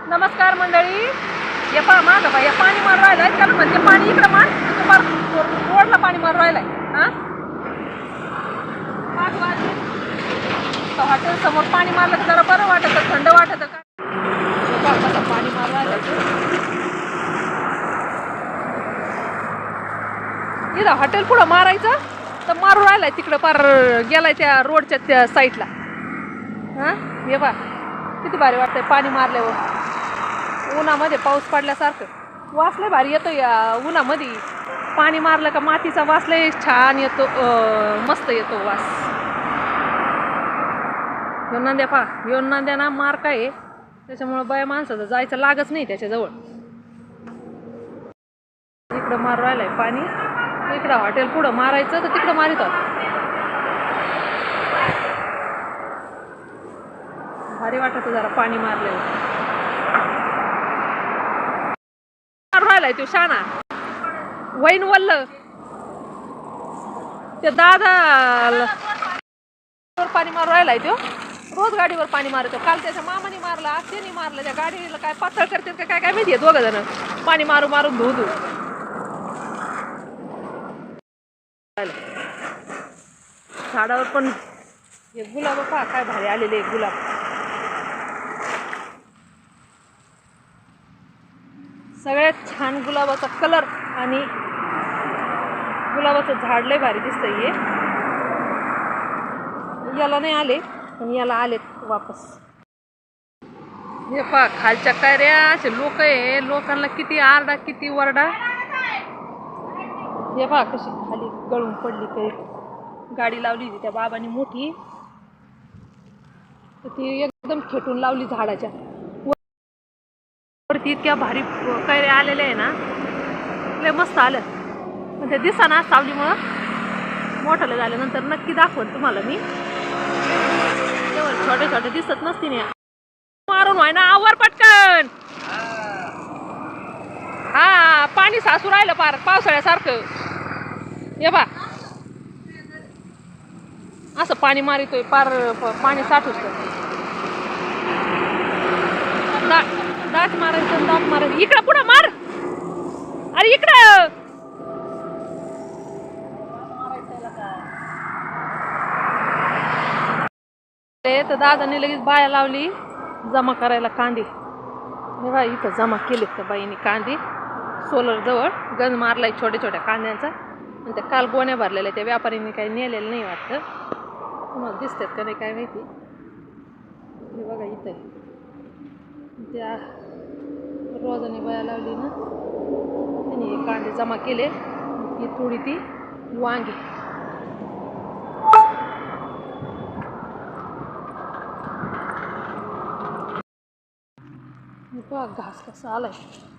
नमस्कार मंडळी. हे पहा माझं बाई पाणी मारून राहिलंय. त्याला म्हणते पाणी इकडं मार, रोडला पाणी मारून राहिलाय. हॉटेल समोर पाणी मारलं तर जरा बरं वाटत, थंड वाटत का. कसं पाणी मारून राहिलंय. इथं हॉटेल पुढं मारायचं तर मारून राहिलाय, तिकडं पार गेलाय त्या रोडच्या त्या साईडला. हे बा किती भारी वाटतंय पाणी मारल्यावर. उन्हामध्ये पाऊस पडल्यासारखं वास लय भारी येतो या उन्हामध्ये. पाणी मारलं का मातीचा वास लय छान येतो, मस्त येतो वास. ह्यो नंद्या पहा, ह्यो नंद्या ना मार्क आहे, त्याच्यामुळं बाया माणसाचं जायचं लागच नाही त्याच्याजवळ. इकडं मारू राहिलाय पाणी, इकडं हॉटेल पुढं मारायचं तर तिकडं मारित भारी वाटत जरा पाणी मारल्यावर. राहिलाय तो शाना वैन वल्ल ते दादा पाणी मारून राहिलाय तो. रोज गाडीवर पाणी मारतो. काल त्याच्या मामाने मारला, आज त्याने मारलं. त्या गाडीला काय पातळ करते का काय काय माहितीये. दोघं जण पाणी मारून मारून धू झाडावर पण हे गुलाब पहा काय भारी आलेले गुलाब. सगळ्यात छान गुलाबाचा कलर आणि गुलाबाचं झाड लय भारी दिसतंय. हे याला नाही आले पण याला आलेत वापस. हे पहा खालच्या कैऱ्या असे लोक आहे, लोकांना किती आरडा किती वरडा. हे पहा कशी खाली गळून पडली. काही गाडी लावली होती त्या बाबांनी मोठी, तर ती एकदम खेटून लावली झाडाच्या वरती. इतक्या भारी कैऱ्या आलेल्या आहे ना, लय मस्त आलं. पण ते दिसाना सावलीमुळं मोठालं झाल्यानंतर नक्की दाखवत तुम्हाला मी. छोटे छोटे दिसत नसतील. मारून व्हाय ना आवर पटकन. हा पाणी साचू राहिलं पार पावसाळ्यासारखं. ये बा असं पाणी मारितोय पार, पाणी साठूच. दाट मारायचं, दाट मारायचं. इकडं पुढं मार. अरे इकडं तर दादाने लगेच बाया लावली जमा करायला कांदे. बघा इथं जमा केलेत त्या बाईने कांदे सोलर जवळ. गंज मारलाय छोट्या छोट्या कांद्यांचा. आणि त्या काल गोण्या भरलेल्या त्या व्यापाऱ्यांनी काही नेलेलं नाही वाटतं. तुम्हाला दिसतात का नाही काय माहिती. हे बघा इथं त्या रोजाने बाया लावली ना, त्यांनी हे कांदे जमा केले. ही थोडी ती वांगी. बघा घास कसा आलाय.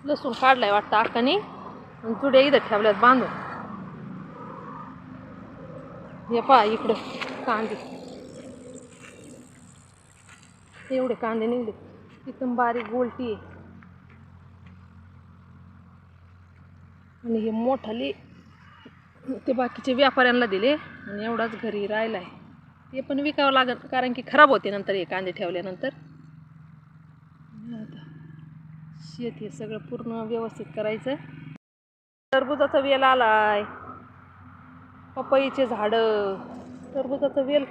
लसूण काढलाय वाटतं अक्कानी आणि जुड्या इथं ठेवल्यात बांधून. हे पहा इकडं कांदे, एवढे कांदे निघले. एकदम बारीक गोलटी आहे. आणि हे मोठाले ते बाकीचे व्यापाऱ्यांना दिले आणि एवढाच घरी राहिलाय. ते पण विकावं लागत कारण की खराब होते नंतर हे कांदे ठेवल्यानंतर. शेत हे सगळं पूर्ण व्यवस्थित करायचं. टरबुजाचा वेल आलाय, पपईचे झाड, टरबुजाचा वेल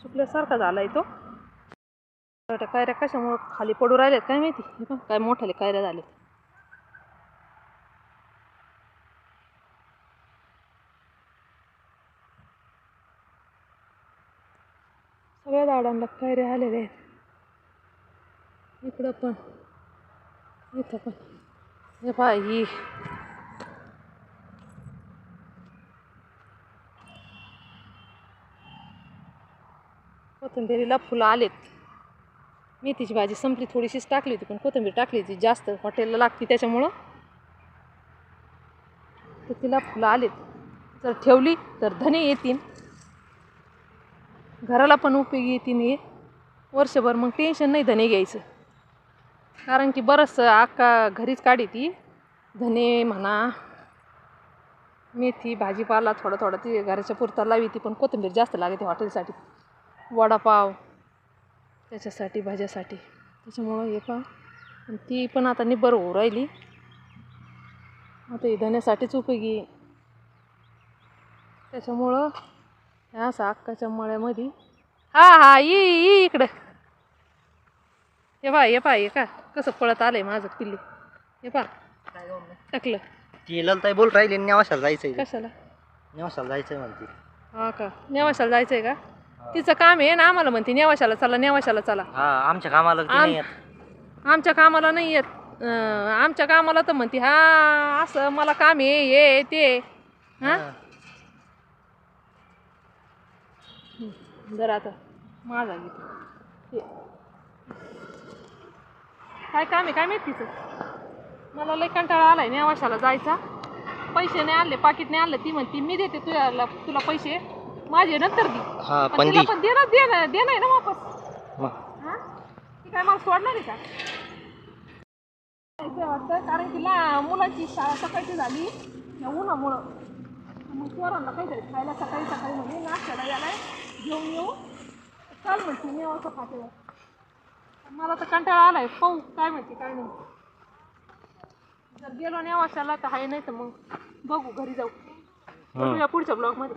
सुकल्यासारखा झालाय तो. कैऱ्या कशामुळे खाली पडू राहिल्यात काय माहिती. काय मोठाले कैऱ्या झाले. सगळ्या झाडांना कैऱ्या आलेल्या आहेत. इकडं पण इथं पण. हे पहा ही कोथिंबीरीला फुलं आलेत. मेथीची भाजी संपली, थोडीशीच टाकली होती पण कोथिंबीर टाकली होती जास्त, हॉटेलला लागते त्याच्यामुळं. तर तिला फुलं आलेत. जर ठेवली तर धने येतील, घराला पण उपयोगी येतील. हे वर्षभर मग टेन्शन नाही धने घ्यायचं. कारण की बरंचसं अक्का घरीच काढी ती. धने म्हणा, मेथी, भाजीपाला थोडं थोडं ती घराच्या पुरता लावी ती. पण कोथिंबीर जास्त लागते हॉटेलसाठी, वडापाव त्याच्यासाठी, भाज्यासाठी. त्याच्यामुळं हे पहा. आणि ती पण आता निब्बर होऊ राहिली. आता ही धण्यासाठीच उपयोगी आहे. त्याच्यामुळं ह्या असं अक्काच्या मळ्यामध्ये हा ये इकडं. हे पहा हे का कसं पळत आलंय माझं पिल्ली. हे पहा टाकलं. ती ललताई बोल राहिली नेवाशाला जायचंय. कशाला? नेवाशाला जायचंय म्हणते. हा का नेवाशाला जायचंय का? तिचं काम आहे ना आम्हाला म्हणते नेवाशाला चला नेवाशाला चला. हा आमच्या कामाला ती नाही येत. आमच्या कामाला नाही येत. आमच्या कामाला तर म्हणते हा असं मला काम आहे हे ते. हा जरा आता माझा घेते. काय काम आहे काय माहित तिचं. मला लय कंटाळा आलाय नेवाशाला जायचा. पैसे नाही आणले पाकिट नाही आणलं. ती म्हणती मी देते तुला पैसे माझे नंतर दे. हा पण पण तिला दी. पण देणं आहे ना वापस. मग हा ती काय मला सोडणार आहे का? जायचंय वाटतं कारण की मुलांची शाळा सकाळची झाली या उन्हामुळं. मग पोरांना काहीतरी खायला सकाळी म्हणजे नाश्त्याला यायला घेऊन येऊ. चाल म्हणते मी असं खाते. मला तर कंटाळा आलाय. पाहू काय म्हणते काय नाही. जर गेलो नेवाशाला तर आहे नाही तर मग बघू घरी जाऊ. भेटूया पुढच्या ब्लॉगमध्ये.